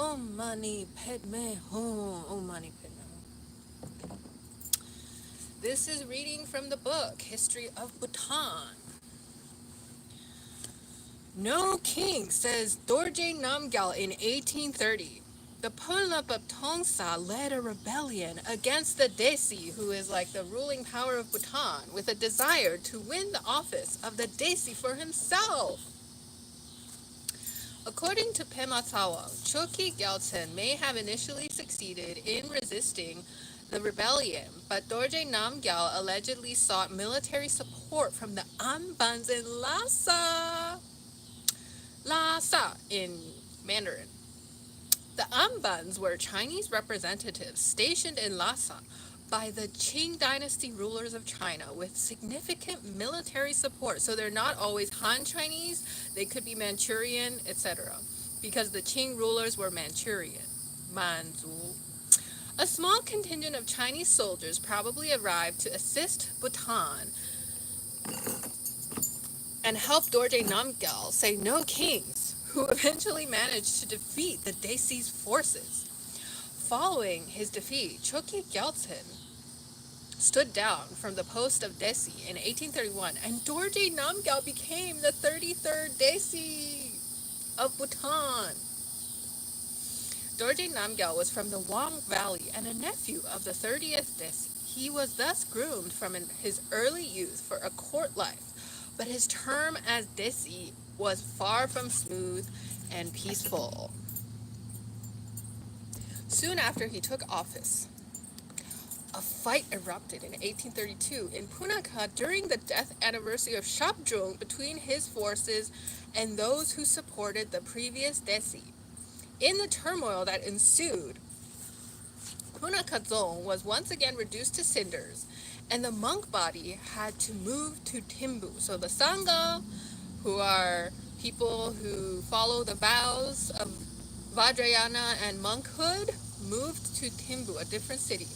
Om Mani Padme Hum. Om Mani Padme Hum. This is reading from the book History of Bhutan. No king, says Dorji Namgyal in 1830. The Penlop of Tongsa led a rebellion against the Desi, who is like the ruling power of Bhutan, with a desire to win the office of the Desi for himself. According to Pema Tsawang, Choki Gyaltsen may have initially succeeded in resisting the rebellion, but Dorje Namgyal allegedly sought military support from the Ambans in Lhasa in Mandarin. The Ambans were Chinese representatives stationed in Lhasa by the Qing dynasty rulers of China with significant military support. So they're not always Han Chinese, they could be Manchurian, etc. Because the Qing rulers were Manchurian. Manzu. A small contingent of Chinese soldiers probably arrived to assist Bhutan and help Dorje Namgyal say no kings, who eventually managed to defeat the Desi's forces. Following his defeat, Choki Gyaltsen stood down from the post of Desi in 1831, and Dorje Namgyal became the 33rd Desi of Bhutan. Dorje Namgyal was from the Wang Valley and a nephew of the 30th Desi. He was thus groomed from his early youth for a court life, but his term as Desi was far from smooth and peaceful. Soon after he took office, a fight erupted in 1832 in Punakha during the death anniversary of Shabdrung between his forces and those who supported the previous Desi. In the turmoil that ensued, Punakha Zone was once again reduced to cinders, and the monk body had to move to Timbu. So the Sangha, who are people who follow the vows of Vajrayana and monkhood, moved to Timbu, a different city.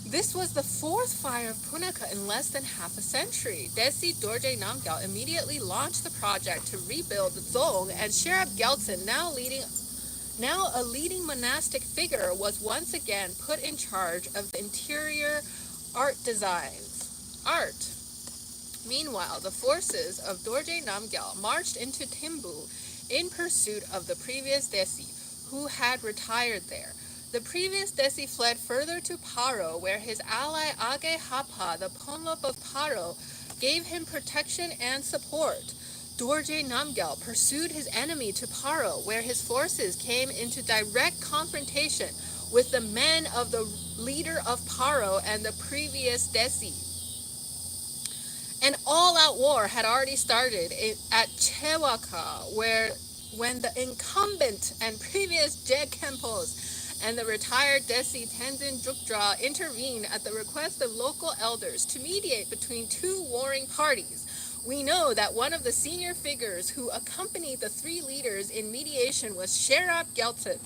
This was the fourth fire of Punakha in less than half a century. Desi Dorje Namgyal immediately launched the project to rebuild the Dzong, and Sherab Gyaltsen, now a leading monastic figure, was once again put in charge of the interior art designs. Meanwhile, the forces of Dorje Namgyal marched into Timbu in pursuit of the previous Desi, who had retired there. The previous Desi fled further to Paro, where his ally Age Hapa, the Penlop of Paro, gave him protection and support. Dorje Namgyal pursued his enemy to Paro, where his forces came into direct confrontation with the men of the leader of Paro and the previous Desi. An all-out war had already started at Chewaka, when the incumbent and previous Je Kempos and the retired Desi Tenzin Drukdra intervened at the request of local elders to mediate between two warring parties. We know that one of the senior figures who accompanied the three leaders in mediation was Sherab Gyaltsen.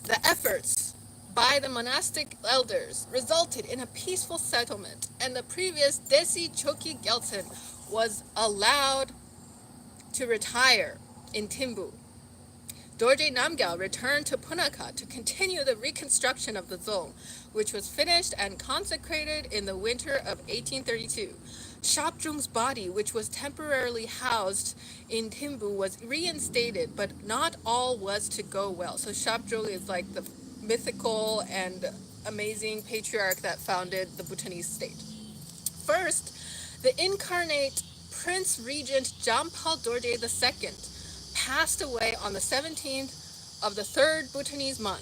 The efforts by the monastic elders resulted in a peaceful settlement, and the previous Desi Choki Gyaltsen was allowed to retire in Timbu. Dorje Namgyal returned to Punakha to continue the reconstruction of the Dzong, which was finished and consecrated in the winter of 1832. Shabdrung's body, which was temporarily housed in Timbu, was reinstated, but not all was to go well. So Shabdrung is like the mythical and amazing patriarch that founded the Bhutanese state. First, the incarnate Prince Regent Jampal Dorje II passed away on the 17th of the 3rd Bhutanese month,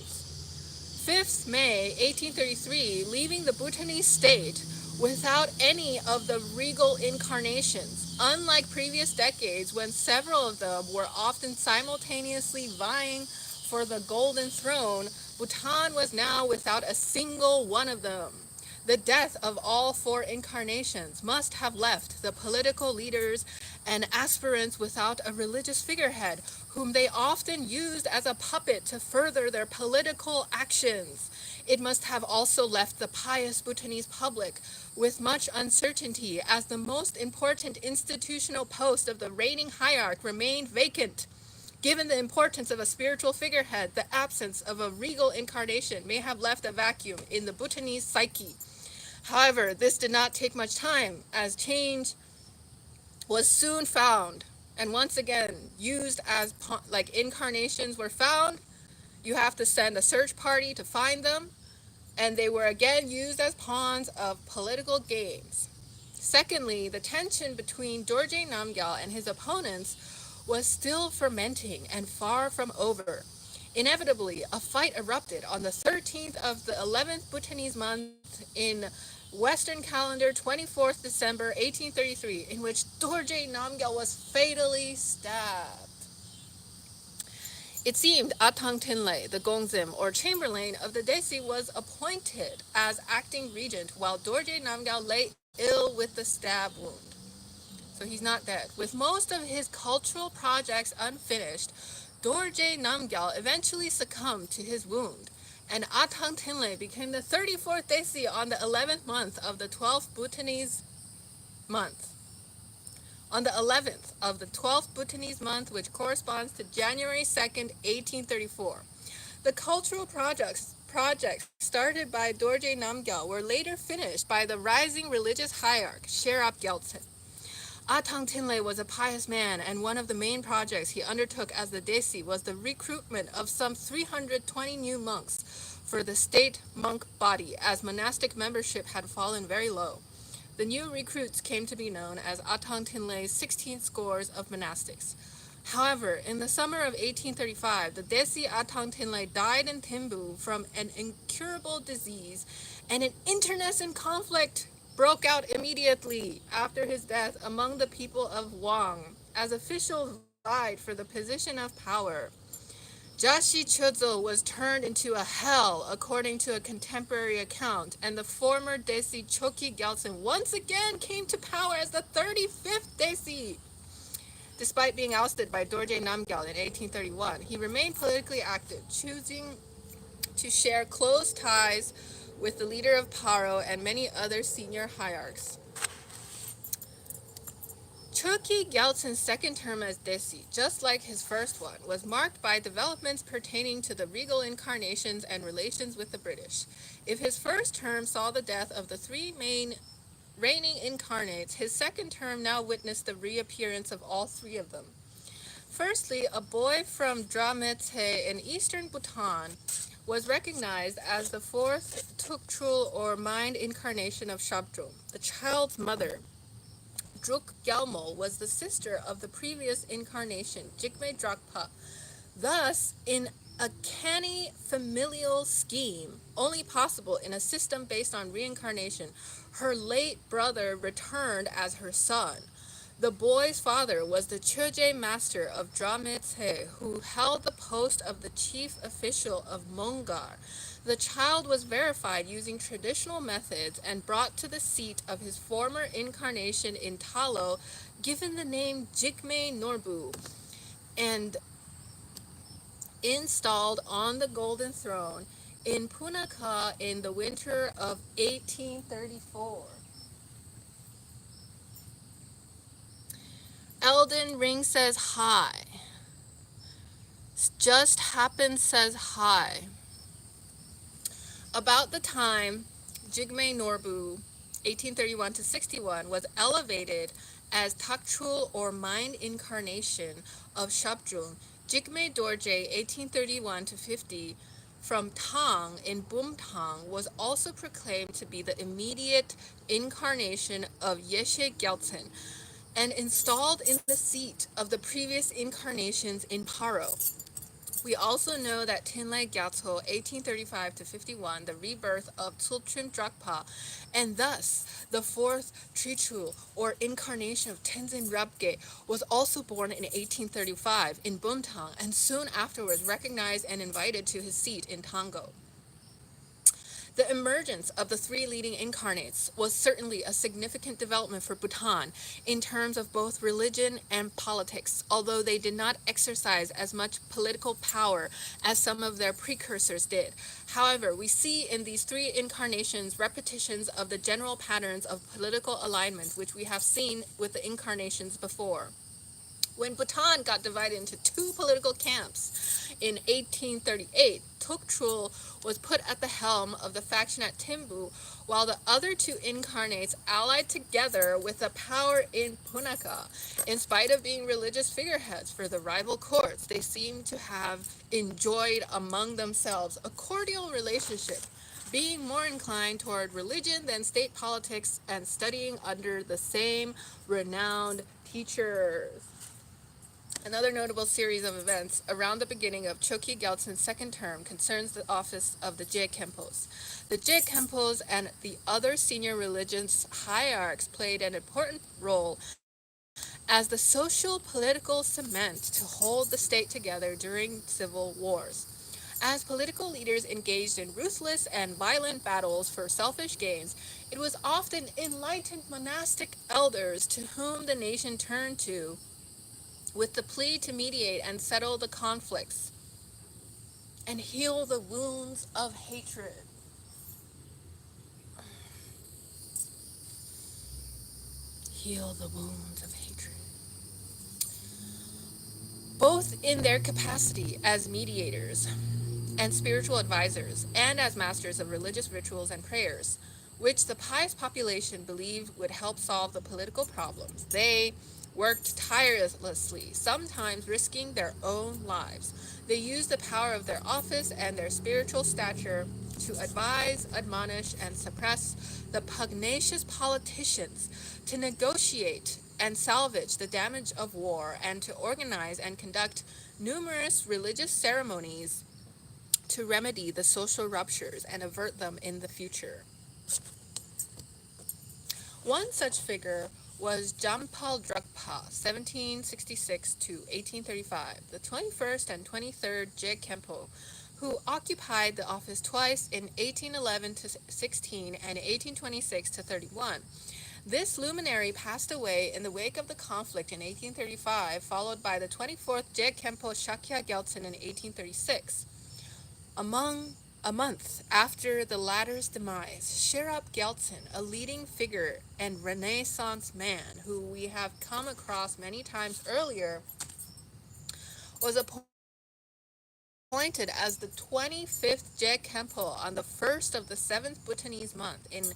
5th May 1833, leaving the Bhutanese state without any of the regal incarnations. Unlike previous decades, when several of them were often simultaneously vying for the golden throne, Bhutan was now without a single one of them. The death of all four incarnations must have left the political leaders and aspirants without a religious figurehead, whom they often used as a puppet to further their political actions. It must have also left the pious Bhutanese public with much uncertainty, as the most important institutional post of the reigning hierarch remained vacant. Given the importance of a spiritual figurehead, the absence of a regal incarnation may have left a vacuum in the Bhutanese psyche. However, this did not take much time, as change was soon found, and once again used as like incarnations were found. You have to send a search party to find them, and they were again used as pawns of political games. Secondly, the tension between Dorji Namgyal and his opponents was still fermenting and far from over. Inevitably, a fight erupted on the 13th of the 11th Bhutanese month in Western calendar 24th December 1833, in which Dorji Namgyal was fatally stabbed. It seemed Atang Tinlay, the Gongzim or chamberlain of the Desi, was appointed as acting regent while Dorje Namgyal lay ill with the stab wound. So he's not dead. With most of his cultural projects unfinished, Dorje Namgyal eventually succumbed to his wound, and Atang Tinlay became the 34th Desi on the 11th month of the 12th Bhutanese month. On the 11th of the 12th Bhutanese month, which corresponds to January 2nd, 1834. The cultural projects started by Dorje Namgyal were later finished by the rising religious hierarch, Sherab Gyaltsen. Atang Tinlay was a pious man, and one of the main projects he undertook as the Desi was the recruitment of some 320 new monks for the state monk body, as monastic membership had fallen very low. The new recruits came to be known as Atang Tinlay's 16 scores of monastics. However, in the summer of 1835, the Desi Atang Tinlay died in Thimbu from an incurable disease, and an internecine conflict broke out immediately after his death among the people of Wang, as officials vied for the position of power. Jashi Chozo was turned into a hell, according to a contemporary account, and the former Desi Choki Gyaltsen once again came to power as the 35th Desi. Despite being ousted by Dorje Namgyal in 1831, he remained politically active, choosing to share close ties with the leader of Paro and many other senior hierarchs. Choki Gyaltsen's second term as Desi, just like his first one, was marked by developments pertaining to the regal incarnations and relations with the British. If his first term saw the death of the three main reigning incarnates, his second term now witnessed the reappearance of all three of them. Firstly, a boy from Drametse in eastern Bhutan was recognized as the fourth Tukchul or mind incarnation of Shabdrung. The child's mother, Druk Gyalmo, was the sister of the previous incarnation, Jigme Drakpa. Thus, in a canny familial scheme, only possible in a system based on reincarnation, her late brother returned as her son. The boy's father was the Choje master of Drametse, who held the post of the chief official of Mongar. The child was verified using traditional methods and brought to the seat of his former incarnation in Talo, given the name Jigme Norbu, and installed on the golden throne in Punakha in the winter of 1834. Elden Ring says hi. Just Happened says hi. About the time Jigme Norbu, 1831 to 61, was elevated as Takchul or mind incarnation of Shabdrung, Jigme Dorje, 1831 to 50, from Tang in Bumtang, was also proclaimed to be the immediate incarnation of Yeshe Gyaltsen, and installed in the seat of the previous incarnations in Paro. We also know that Tinlay Gyatso, 1835 to 51, the rebirth of Tsultrim Drakpa, and thus the fourth Trichul, or incarnation of Tenzin Rabge, was also born in 1835 in Bumtang, and soon afterwards recognized and invited to his seat in Tango. The emergence of the three leading incarnates was certainly a significant development for Bhutan in terms of both religion and politics, although they did not exercise as much political power as some of their precursors did. However, we see in these three incarnations repetitions of the general patterns of political alignment which we have seen with the incarnations before. When Bhutan got divided into two political camps in 1838, Tokchul was put at the helm of the faction at Timbu, while the other two incarnates allied together with the power in Punakha. In spite of being religious figureheads for the rival courts, they seem to have enjoyed among themselves a cordial relationship, being more inclined toward religion than state politics and studying under the same renowned teachers. Another notable series of events around the beginning of Choki Gyaltsen's second term concerns the office of the Je Kempos. The Je Kempos and the other senior religious hierarchs played an important role as the social political cement to hold the state together during civil wars. As political leaders engaged in ruthless and violent battles for selfish gains, it was often enlightened monastic elders to whom the nation turned to with the plea to mediate and settle the conflicts and heal the wounds of hatred. Heal the wounds of hatred. Both in their capacity as mediators and spiritual advisors, and as masters of religious rituals and prayers, which the pious population believed would help solve the political problems. They worked tirelessly, sometimes risking their own lives. They used the power of their office and their spiritual stature to advise, admonish, and suppress the pugnacious politicians, to negotiate and salvage the damage of war, and to organize and conduct numerous religious ceremonies to remedy the social ruptures and avert them in the future. One such figure was Jampal Drukpa, 1766 to 1835, the 21st and 23rd Je Kempo, who occupied the office twice in 1811 to 16 and 1826 to 31. This luminary passed away in the wake of the conflict in 1835, followed by the 24th Je Kempo Shakya Gyaltsen in 1836. A month after the latter's demise, Sherab Gyaltsen, a leading figure and Renaissance man who we have come across many times earlier, was appointed as the 25th Je Kempo on the 1st of the 7th Bhutanese month in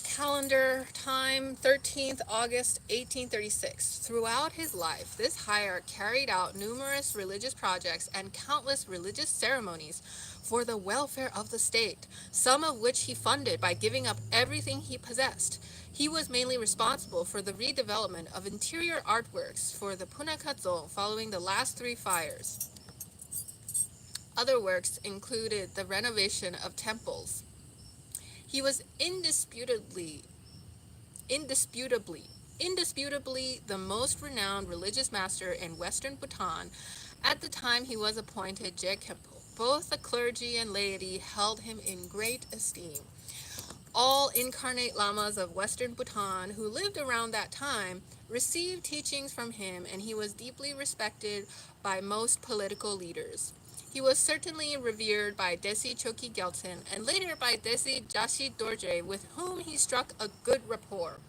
calendar time 13th August 1836. Throughout his life, this hierarch carried out numerous religious projects and countless religious ceremonies for the welfare of the state, some of which he funded by giving up everything he possessed. He was mainly responsible for the redevelopment of interior artworks for the Punakha zone following the last three fires. Other works included the renovation of temples. He was indisputably the most renowned religious master in western Bhutan at the time he was appointed Je Kempo. Both the clergy and laity held him in great esteem. All incarnate lamas of western Bhutan who lived around that time received teachings from him, and he was deeply respected by most political leaders. He was certainly revered by Desi Choki Gyaltsen and later by Desi Jashi Dorje, with whom he struck a good rapport.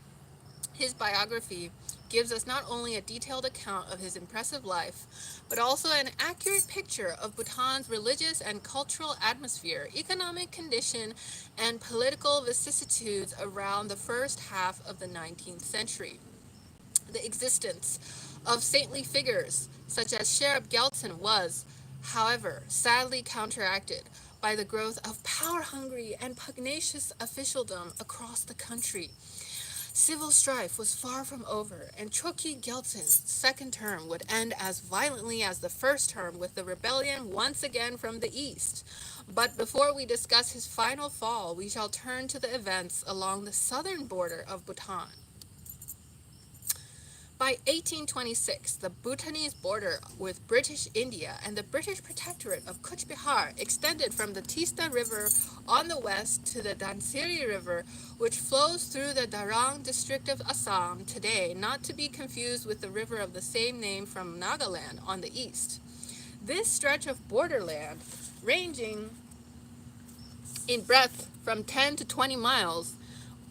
His biography gives us not only a detailed account of his impressive life, but also an accurate picture of Bhutan's religious and cultural atmosphere, economic condition, and political vicissitudes around the first half of the 19th century. The existence of saintly figures such as Sherab Gyaltsen was, however, sadly counteracted by the growth of power-hungry and pugnacious officialdom across the country. Civil strife was far from over, and Choki Gyaltsen's second term would end as violently as the first term, with the rebellion once again from the east. But before we discuss his final fall, we shall turn to the events along the southern border of Bhutan. By 1826, the Bhutanese border with British India and the British Protectorate of Cooch Behar extended from the Tista River on the west to the Dhansiri River, which flows through the Darang district of Assam today, not to be confused with the river of the same name from Nagaland on the east. This stretch of borderland, ranging in breadth from 10 to 20 miles,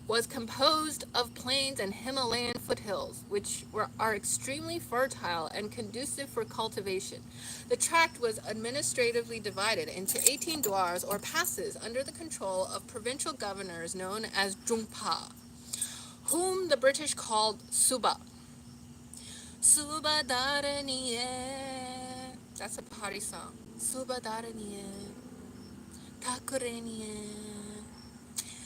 was composed of plains and Himalayan foothills, which are extremely fertile and conducive for cultivation. The tract was administratively divided into 18 duars or passes under the control of provincial governors known as Jungpa, whom the British called Subha. Subha Daraniye. That's a party song. Subha Daraniye. Takureniye.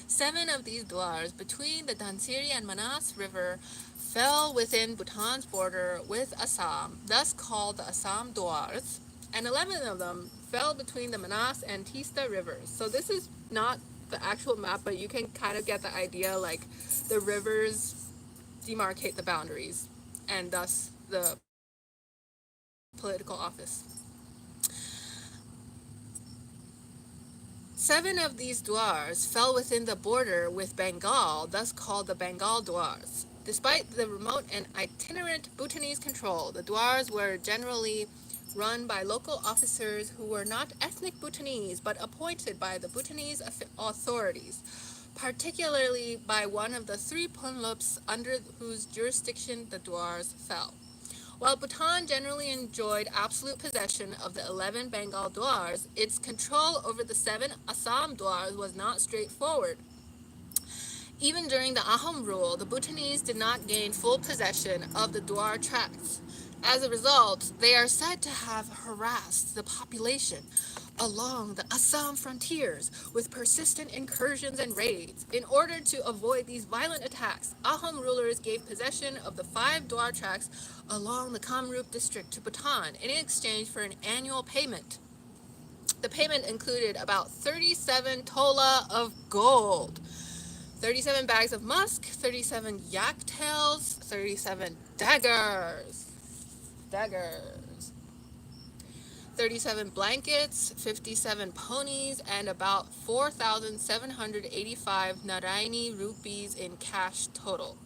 7 of these duars between the Dhansiri and Manas River fell within Bhutan's border with Assam, thus called the Assam Duars, and 11 of them fell between the Manas and Tista rivers. So this is not the actual map, but you can kind of get the idea, like the rivers demarcate the boundaries, and thus the political office. 7 of these duars fell within the border with Bengal, thus called the Bengal Duars. Despite the remote and itinerant Bhutanese control, the duars were generally run by local officers who were not ethnic Bhutanese but appointed by the Bhutanese authorities, particularly by one of the 3 Penlops under whose jurisdiction the duars fell. While Bhutan generally enjoyed absolute possession of the 11 Bengal Duars, its control over the 7 Assam Duars was not straightforward. Even during the Ahom rule, the Bhutanese did not gain full possession of the Duar tracts. As a result, they are said to have harassed the population along the Assam frontiers with persistent incursions and raids. In order to avoid these violent attacks, Ahom rulers gave possession of the 5 Duar tracts along the Kamrup district to Bhutan in exchange for an annual payment. The payment included about 37 tola of gold, 37 bags of musk, 37 yak tails, 37 daggers, 37 blankets, 57 ponies, and about 4,785 Naraini rupees in cash total.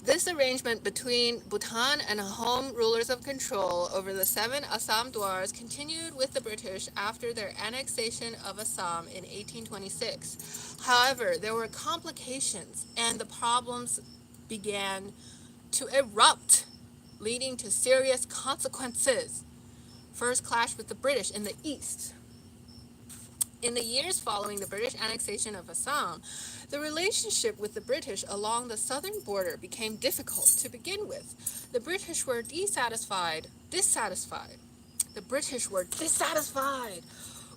This arrangement between Bhutan and Ahom rulers of control over the 7 Assam Duars continued with the British after their annexation of Assam in 1826. However, there were complications and the problems began to erupt, leading to serious consequences. First clash with the British in the east. In the years following the British annexation of Assam, the relationship with the British along the southern border became difficult to begin with. The British were dissatisfied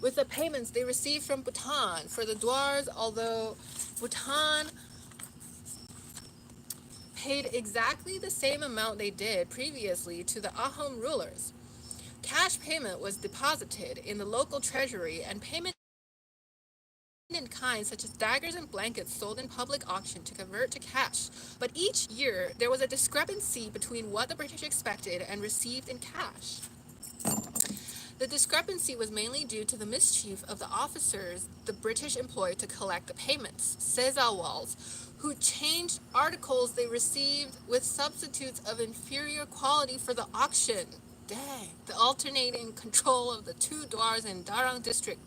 with the payments they received from Bhutan for the Duars, although Bhutan paid exactly the same amount they did previously to the Ahom rulers. Cash payment was deposited in the local treasury, and payment in kind such as daggers and blankets sold in public auction to convert to cash. But each year there was a discrepancy between what the British expected and received in cash. The discrepancy was mainly due to the mischief of the officers the British employed to collect the payments, sezawals, who changed articles they received with substitutes of inferior quality for the auction. Dang. The alternating control of the 2 Duars in Darang district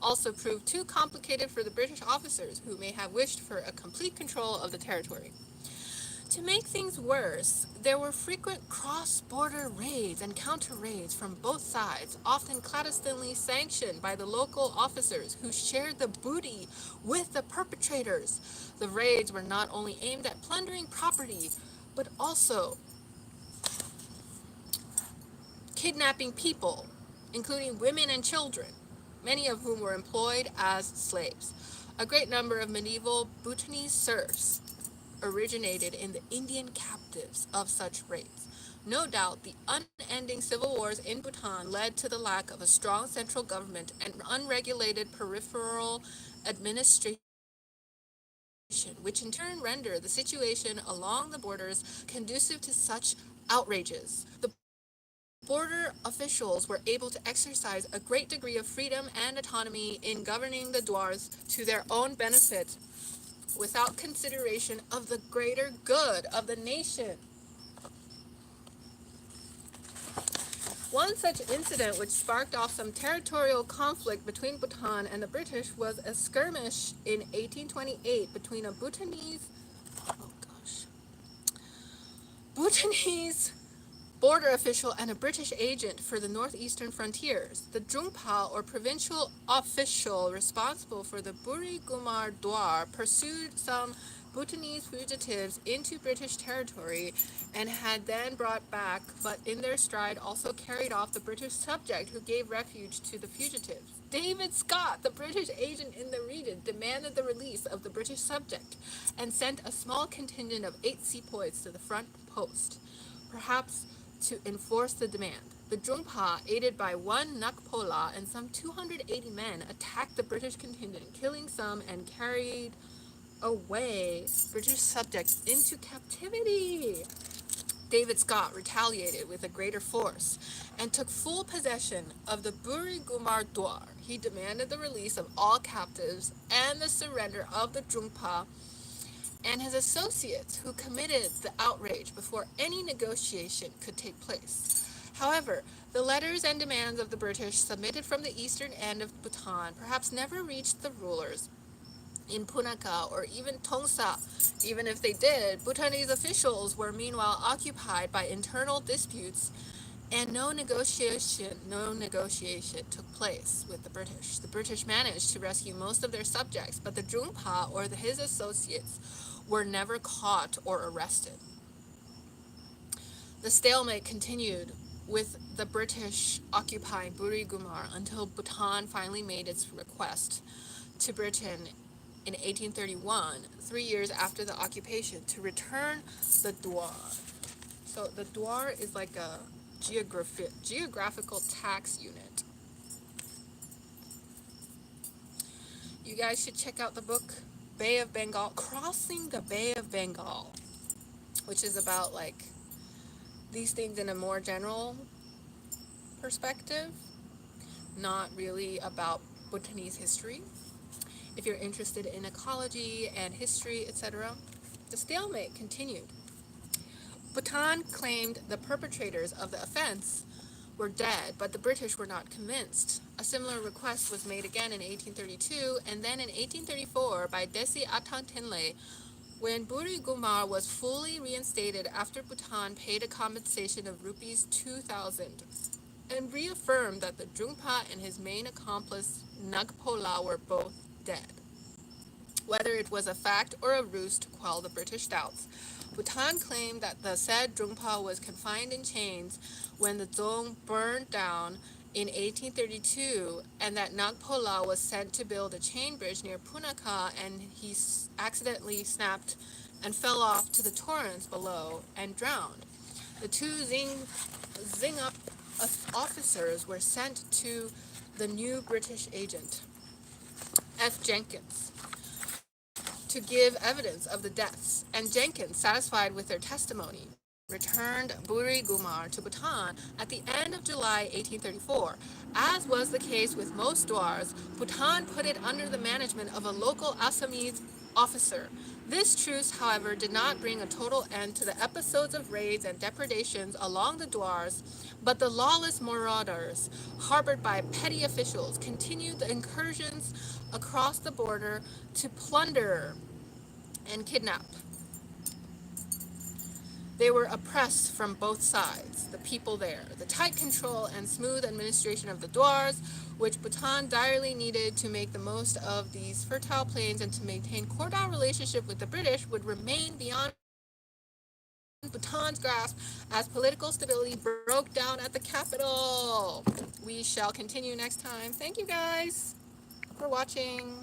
also proved too complicated for the British officers, who may have wished for a complete control of the territory. To make things worse, there were frequent cross-border raids and counter-raids from both sides, often clandestinely sanctioned by the local officers who shared the booty with the perpetrators. The raids were not only aimed at plundering property, but also kidnapping people, including women and children, many of whom were employed as slaves. A great number of medieval Bhutanese serfs originated in the Indian captives of such raids. No doubt, the unending civil wars in Bhutan led to the lack of a strong central government and unregulated peripheral administration, which in turn rendered the situation along the borders conducive to such outrages. The border officials were able to exercise a great degree of freedom and autonomy in governing the Duars to their own benefit, without consideration of the greater good of the nation. One such incident which sparked off some territorial conflict between Bhutan and the British was a skirmish in 1828 between a Bhutanese border official and a British agent for the northeastern frontiers. The Drungpa, or provincial official responsible for the Buri Gumar Dwar, pursued some Bhutanese fugitives into British territory and had then brought back, but in their stride also carried off the British subject who gave refuge to the fugitives. David Scott, the British agent in the region, demanded the release of the British subject and sent a small contingent of 8 sepoys to the front post, perhaps to enforce the demand. The Drungpa, aided by 1 Nakpola and some 280 men, attacked the British contingent, killing some and carried away British subjects into captivity. David Scott retaliated with a greater force and took full possession of the Buri Gumar Dwar. He demanded the release of all captives and the surrender of the Drungpa and his associates who committed the outrage before any negotiation could take place. However, the letters and demands of the British submitted from the eastern end of Bhutan perhaps never reached the rulers in Punakha or even Tongsa. Even if they did, Bhutanese officials were meanwhile occupied by internal disputes and no negotiation took place with the British. The British managed to rescue most of their subjects, but the Drungpa or his associates were never caught or arrested. The stalemate continued with the British occupying Buri Gumar until Bhutan finally made its request to Britain in 1831, 3 years after the occupation, to return the Dwar. So the Dwar is like a geographical tax unit. You guys should check out the book Bay of Bengal, Crossing the Bay of Bengal, which is about like these things in a more general perspective, not really about Bhutanese history. If you're interested in ecology and history, etc., the stalemate continued. Bhutan claimed the perpetrators of the offense were dead, but the British were not convinced. A similar request was made again in 1832, and then in 1834 by Desi Atang Tinlay, when Buri Gumar was fully reinstated after Bhutan paid a compensation of rupees 2,000, and reaffirmed that the Drungpa and his main accomplice Nagpola were both dead. Whether it was a fact or a ruse to quell the British doubts, Bhutan claimed that the said Drungpa was confined in chains when the Dzong burned down in 1832, and that Nagpola was sent to build a chain bridge near Punakha, and he accidentally snapped and fell off to the torrents below and drowned. The 2 Xing-up officers were sent to the new British agent, F. Jenkins, to give evidence of the deaths, and Jenkins, satisfied with their testimony, returned Buri Gumar to Bhutan at the end of July 1834. As was the case with most Dwars, Bhutan put it under the management of a local Assamese officer. This truce, however, did not bring a total end to the episodes of raids and depredations along the Dwars, but the lawless marauders, harbored by petty officials, continued the incursions across the border to plunder and kidnap. They were oppressed from both sides, the people there. The tight control and smooth administration of the Dwars, which Bhutan direly needed to make the most of these fertile plains and to maintain cordial relationship with the British, would remain beyond Bhutan's grasp as political stability broke down at the capital. We shall continue next time. Thank you guys for watching.